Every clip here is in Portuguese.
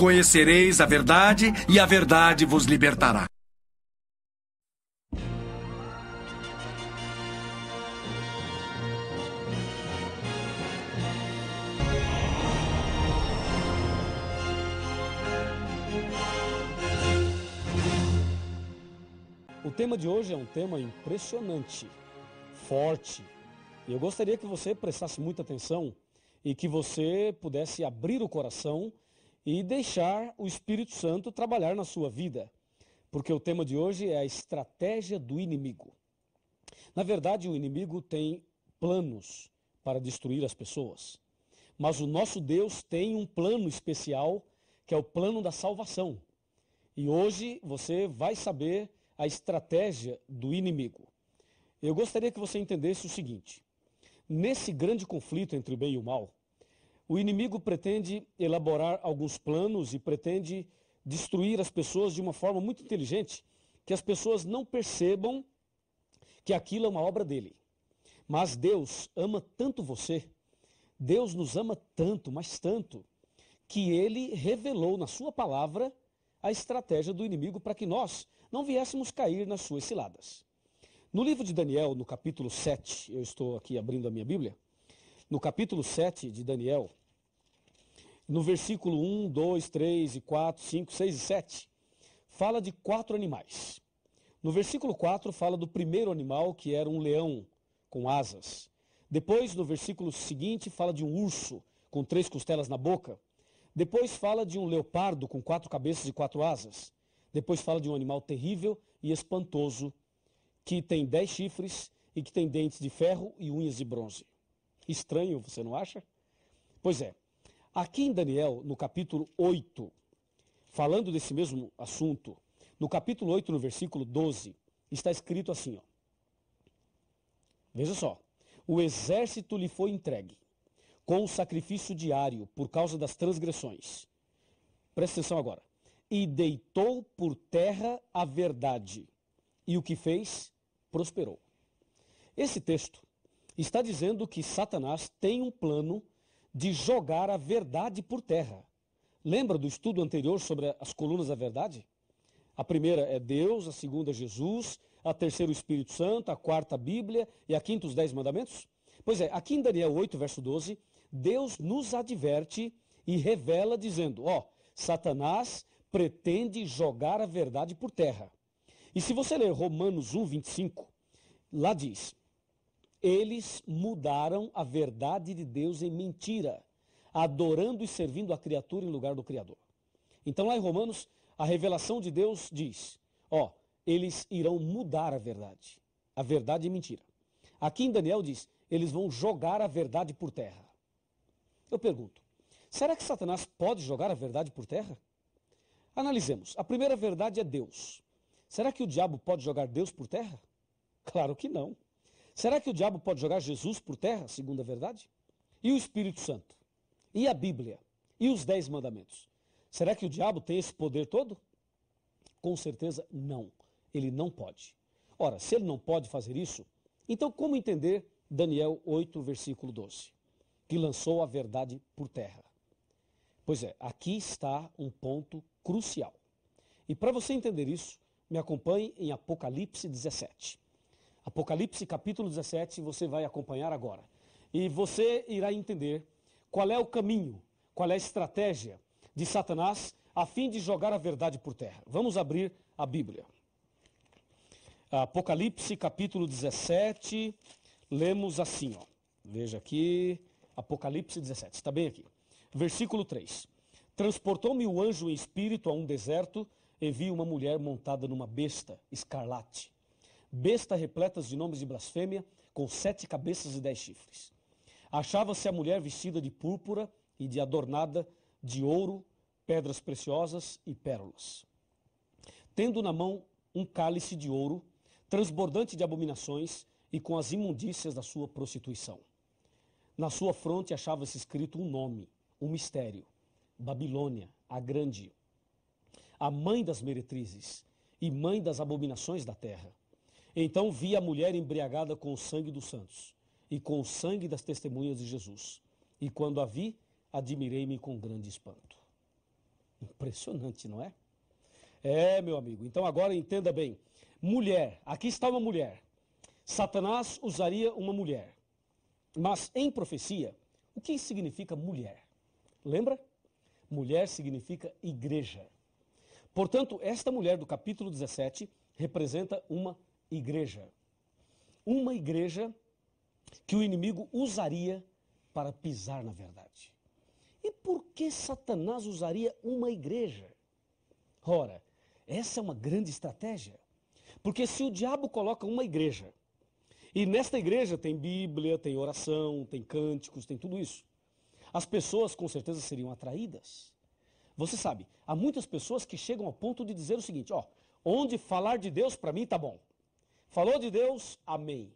conhecereis a verdade, e a verdade vos libertará. O tema de hoje é um tema impressionante, forte. E eu gostaria que você prestasse muita atenção e que você pudesse abrir o coração e deixar o Espírito Santo trabalhar na sua vida. Porque o tema de hoje é a estratégia do inimigo. Na verdade, o inimigo tem planos para destruir as pessoas. Mas o nosso Deus tem um plano especial, que é o plano da salvação. E hoje você vai saber a estratégia do inimigo. Eu gostaria que você entendesse o seguinte: nesse grande conflito entre o bem e o mal, o inimigo pretende elaborar alguns planos e pretende destruir as pessoas de uma forma muito inteligente, que as pessoas não percebam que aquilo é uma obra dele. Mas Deus ama tanto você, Deus nos ama tanto, mas tanto, que ele revelou na sua palavra a estratégia do inimigo para que nós não viéssemos cair nas suas ciladas. No livro de Daniel, no capítulo 7, eu estou aqui abrindo a minha Bíblia, no capítulo 7 de Daniel, no versículo 1, 2, 3, e 4, 5, 6 e 7, fala de 4 animais. No versículo 4 fala do primeiro animal, que era um leão com asas. Depois, no versículo seguinte, fala de um urso com 3 costelas na boca. Depois fala de um leopardo com 4 cabeças e 4 asas. Depois fala de um animal terrível e espantoso, que tem 10 chifres e que tem dentes de ferro e unhas de bronze. Estranho, você não acha? Pois é, aqui em Daniel, no capítulo 8, falando desse mesmo assunto, no capítulo 8, no versículo 12, está escrito assim, ó. Veja só: o exército lhe foi entregue, com o sacrifício diário, por causa das transgressões. Presta atenção agora. E deitou por terra a verdade, e o que fez, prosperou. Esse texto está dizendo que Satanás tem um plano de jogar a verdade por terra. Lembra do estudo anterior sobre as colunas da verdade? A primeira é Deus, a segunda é Jesus, a terceira o Espírito Santo, a quarta a Bíblia e a quinta os 10 mandamentos? Pois é, aqui em Daniel 8, verso 12, Deus nos adverte e revela dizendo, ó, Satanás pretende jogar a verdade por terra. E se você ler Romanos 1, 25, lá diz, eles mudaram a verdade de Deus em mentira, adorando e servindo a criatura em lugar do Criador. Então lá em Romanos, a revelação de Deus diz, ó, eles irão mudar a verdade. A verdade é mentira. Aqui em Daniel diz, eles vão jogar a verdade por terra. Eu pergunto, será que Satanás pode jogar a verdade por terra? Analisemos. A primeira verdade é Deus. Será que o diabo pode jogar Deus por terra? Claro que não. Será que o diabo pode jogar Jesus por terra, segunda verdade? E o Espírito Santo? E a Bíblia? E os 10 mandamentos? Será que o diabo tem esse poder todo? Com certeza não. Ele não pode. Ora, se ele não pode fazer isso, então como entender Daniel 8, versículo 12? Que lançou a verdade por terra. Pois é, aqui está um ponto crucial. E para você entender isso, me acompanhe em Apocalipse 17. Apocalipse capítulo 17, você vai acompanhar agora. E você irá entender qual é o caminho, qual é a estratégia de Satanás a fim de jogar a verdade por terra. Vamos abrir a Bíblia. Apocalipse capítulo 17, lemos assim, ó. Veja aqui, Apocalipse 17, está bem aqui. Versículo 3. Transportou-me o anjo em espírito a um deserto e vi uma mulher montada numa besta escarlate. Besta repleta de nomes de blasfêmia, com 7 cabeças e 10 chifres. Achava-se a mulher vestida de púrpura e de adornada de ouro, pedras preciosas e pérolas. Tendo na mão um cálice de ouro, transbordante de abominações e com as imundícias da sua prostituição. Na sua fronte achava-se escrito um nome, um mistério, Babilônia, a grande, a mãe das meretrizes e mãe das abominações da terra. Então vi a mulher embriagada com o sangue dos santos e com o sangue das testemunhas de Jesus. E quando a vi, admirei-me com grande espanto. Impressionante, não é? É, meu amigo. Então agora entenda bem. Mulher, aqui está uma mulher. Satanás usaria uma mulher. Mas em profecia, o que significa mulher? Lembra? Mulher significa igreja. Portanto, esta mulher do capítulo 17 representa uma igreja. Uma igreja que o inimigo usaria para pisar na verdade. E por que Satanás usaria uma igreja? Ora, essa é uma grande estratégia. Porque se o diabo coloca uma igreja, e nesta igreja tem Bíblia, tem oração, tem cânticos, tem tudo isso, as pessoas com certeza seriam atraídas. Você sabe, há muitas pessoas que chegam ao ponto de dizer o seguinte, ó, onde falar de Deus para mim tá bom. Falou de Deus, amém.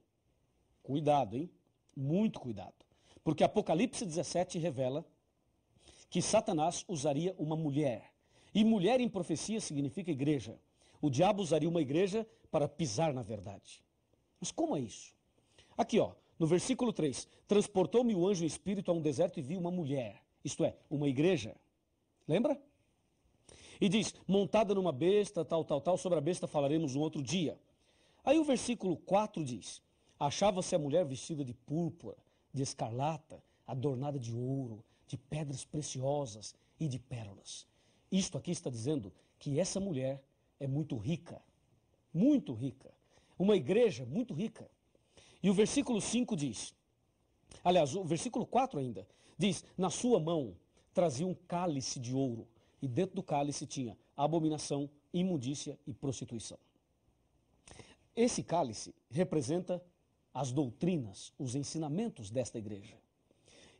Cuidado, hein? Muito cuidado. Porque Apocalipse 17 revela que Satanás usaria uma mulher. E mulher em profecia significa igreja. O diabo usaria uma igreja para pisar na verdade. Mas como é isso? Aqui, ó, no versículo 3. Transportou-me o anjo em espírito a um deserto e vi uma mulher. Isto é, uma igreja. Lembra? E diz, montada numa besta, tal, sobre a besta falaremos um outro dia. Aí o versículo 4 diz, achava-se a mulher vestida de púrpura, de escarlata, adornada de ouro, de pedras preciosas e de pérolas. Isto aqui está dizendo que essa mulher é muito rica. Muito rica. Uma igreja muito rica. E o versículo 5 diz, aliás, o versículo 4 ainda, diz, na sua mão trazia um cálice de ouro, e dentro do cálice tinha abominação, imundícia e prostituição. Esse cálice representa as doutrinas, os ensinamentos desta igreja.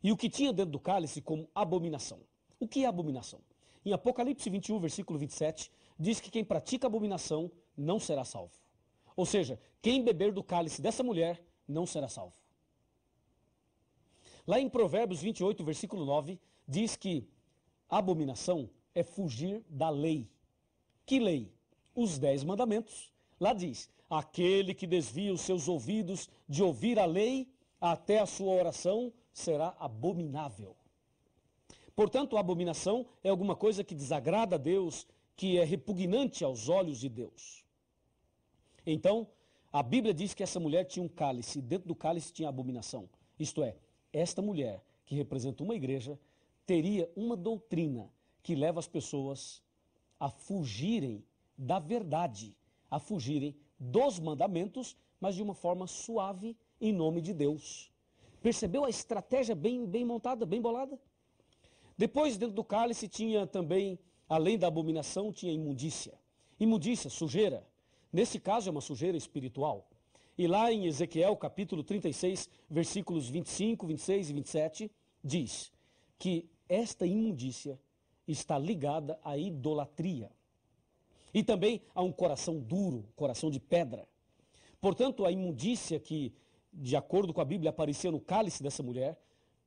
E o que tinha dentro do cálice como abominação. O que é abominação? Em Apocalipse 21, versículo 27, diz que quem pratica abominação não será salvo. Ou seja, quem beber do cálice dessa mulher não será salvo. Lá em Provérbios 28, versículo 9, diz que abominação é fugir da lei. Que lei? Os 10 mandamentos. Lá diz, aquele que desvia os seus ouvidos de ouvir a lei, até a sua oração será abominável. Portanto, a abominação é alguma coisa que desagrada a Deus, que é repugnante aos olhos de Deus. Então, a Bíblia diz que essa mulher tinha um cálice, e dentro do cálice tinha abominação. Isto é, esta mulher, que representa uma igreja, teria uma doutrina que leva as pessoas a fugirem da verdade, a fugirem dos mandamentos, mas de uma forma suave, em nome de Deus. Percebeu a estratégia bem montada, bem bolada? Depois, dentro do cálice, tinha também, além da abominação, tinha imundícia. Imundícia, sujeira. Nesse caso, é uma sujeira espiritual. E lá em Ezequiel, capítulo 36, versículos 25, 26 e 27, diz que esta imundícia está ligada à idolatria. E também a um coração duro, coração de pedra. Portanto, a imundícia que, de acordo com a Bíblia, aparecia no cálice dessa mulher,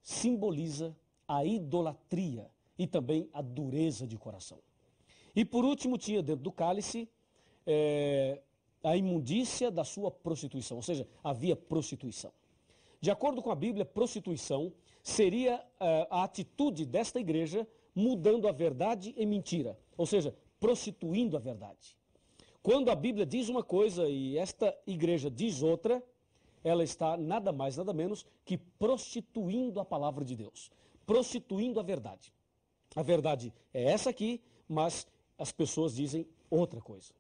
simboliza a idolatria e também a dureza de coração. E por último, tinha dentro do cálice a imundícia da sua prostituição, ou seja, havia prostituição. De acordo com a Bíblia, prostituição seria a atitude desta igreja mudando a verdade em mentira, ou seja, prostituindo a verdade. Quando a Bíblia diz uma coisa e esta igreja diz outra, ela está nada mais, nada menos que prostituindo a palavra de Deus, prostituindo a verdade. A verdade é essa aqui, mas as pessoas dizem outra coisa.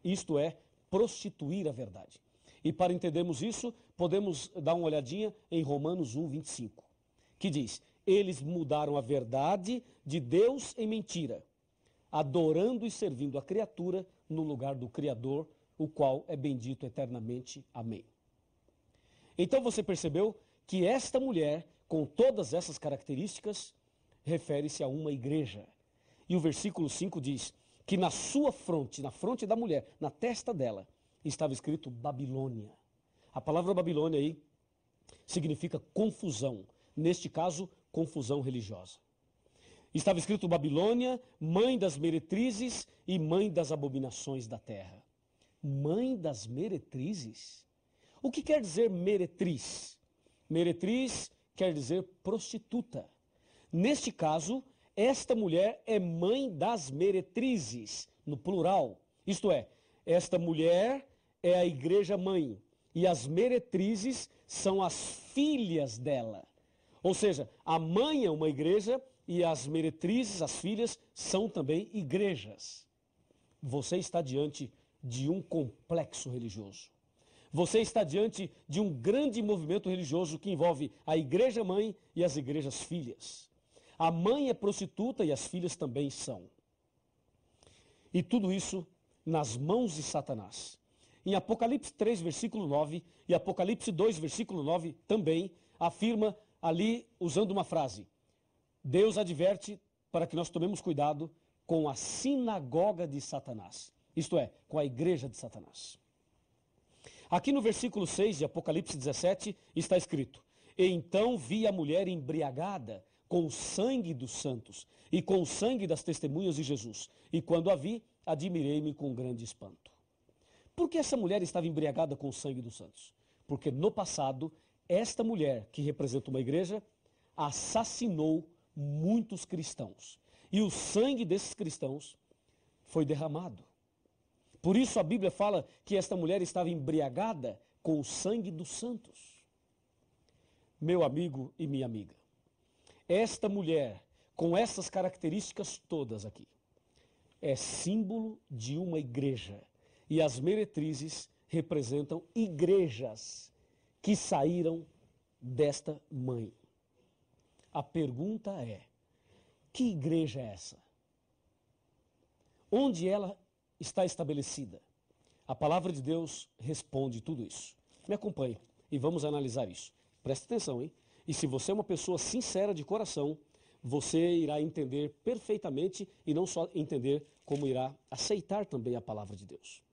Isto é, prostituir a verdade. E para entendermos isso, podemos dar uma olhadinha em Romanos 1, 25, que diz, eles mudaram a verdade de Deus em mentira, adorando e servindo a criatura no lugar do Criador, o qual é bendito eternamente. Amém. Então você percebeu que esta mulher, com todas essas características, refere-se a uma igreja. E o versículo 5 diz que na sua fronte, na fronte da mulher, na testa dela, estava escrito Babilônia. A palavra Babilônia aí significa confusão. Neste caso, confusão religiosa. Estava escrito Babilônia, mãe das meretrizes e mãe das abominações da terra. Mãe das meretrizes? O que quer dizer meretriz? Meretriz quer dizer prostituta. Neste caso, esta mulher é mãe das meretrizes, no plural. Isto é, esta mulher é a igreja mãe e as meretrizes são as filhas dela. Ou seja, a mãe é uma igreja e as meretrizes, as filhas, são também igrejas. Você está diante de um complexo religioso. Você está diante de um grande movimento religioso que envolve a igreja mãe e as igrejas filhas. A mãe é prostituta e as filhas também são. E tudo isso nas mãos de Satanás. Em Apocalipse 3, versículo 9 e Apocalipse 2, versículo 9 também afirma ali, usando uma frase, Deus adverte para que nós tomemos cuidado com a sinagoga de Satanás. Isto é, com a igreja de Satanás. Aqui no versículo 6 de Apocalipse 17 está escrito, E então vi a mulher embriagada com o sangue dos santos e com o sangue das testemunhas de Jesus. E quando a vi, admirei-me com grande espanto. Por que essa mulher estava embriagada com o sangue dos santos? Porque no passado, esta mulher, que representa uma igreja, assassinou muitos cristãos. E o sangue desses cristãos foi derramado. Por isso a Bíblia fala que esta mulher estava embriagada com o sangue dos santos. Meu amigo e minha amiga, esta mulher, com essas características todas aqui, é símbolo de uma igreja. E as meretrizes representam igrejas que saíram desta mãe. A pergunta é, que igreja é essa? Onde ela está estabelecida? A palavra de Deus responde tudo isso. Me acompanhe e vamos analisar isso. Preste atenção, hein? E se você é uma pessoa sincera de coração, você irá entender perfeitamente e não só entender, como irá aceitar também a palavra de Deus.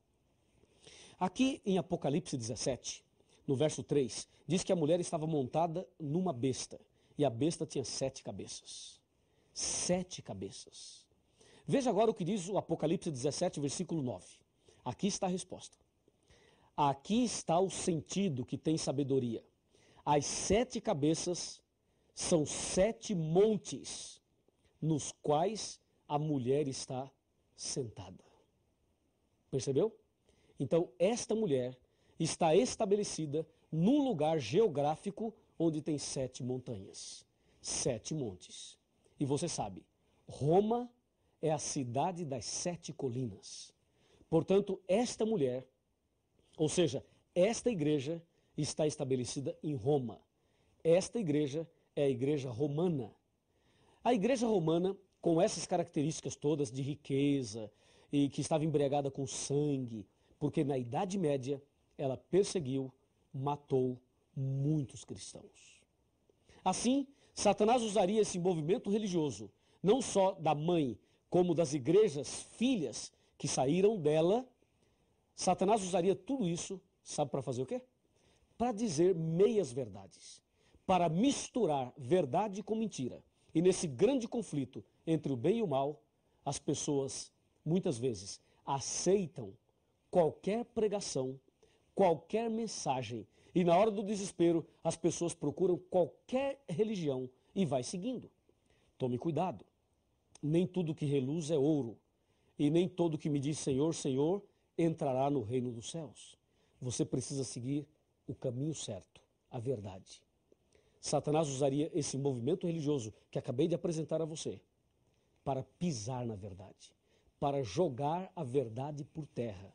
Aqui em Apocalipse 17, no verso 3, diz que a mulher estava montada numa besta e a besta tinha 7 cabeças. 7 cabeças. Veja agora o que diz o Apocalipse 17, versículo 9. Aqui está a resposta. Aqui está o sentido que tem sabedoria. As 7 cabeças são 7 montes nos quais a mulher está sentada. Percebeu? Então, esta mulher está estabelecida num lugar geográfico onde tem 7 montanhas, 7 montes. E você sabe, Roma é a cidade das 7 colinas. Portanto, esta mulher, ou seja, esta igreja está estabelecida em Roma. Esta igreja é a igreja romana. A igreja romana, com essas características todas de riqueza e que estava embriagada com sangue, porque na Idade Média ela perseguiu, matou muitos cristãos. Assim, Satanás usaria esse movimento religioso, não só da mãe, como das igrejas filhas que saíram dela. Satanás usaria tudo isso, sabe para fazer o quê? Para dizer meias verdades, para misturar verdade com mentira. E nesse grande conflito entre o bem e o mal, as pessoas, muitas vezes, aceitam qualquer pregação, qualquer mensagem, e na hora do desespero, as pessoas procuram qualquer religião e vai seguindo. Tome cuidado. Nem tudo que reluz é ouro, e nem todo que me diz Senhor, Senhor, entrará no reino dos céus. Você precisa seguir o caminho certo, a verdade. Satanás usaria esse movimento religioso que acabei de apresentar a você para pisar na verdade, para jogar a verdade por terra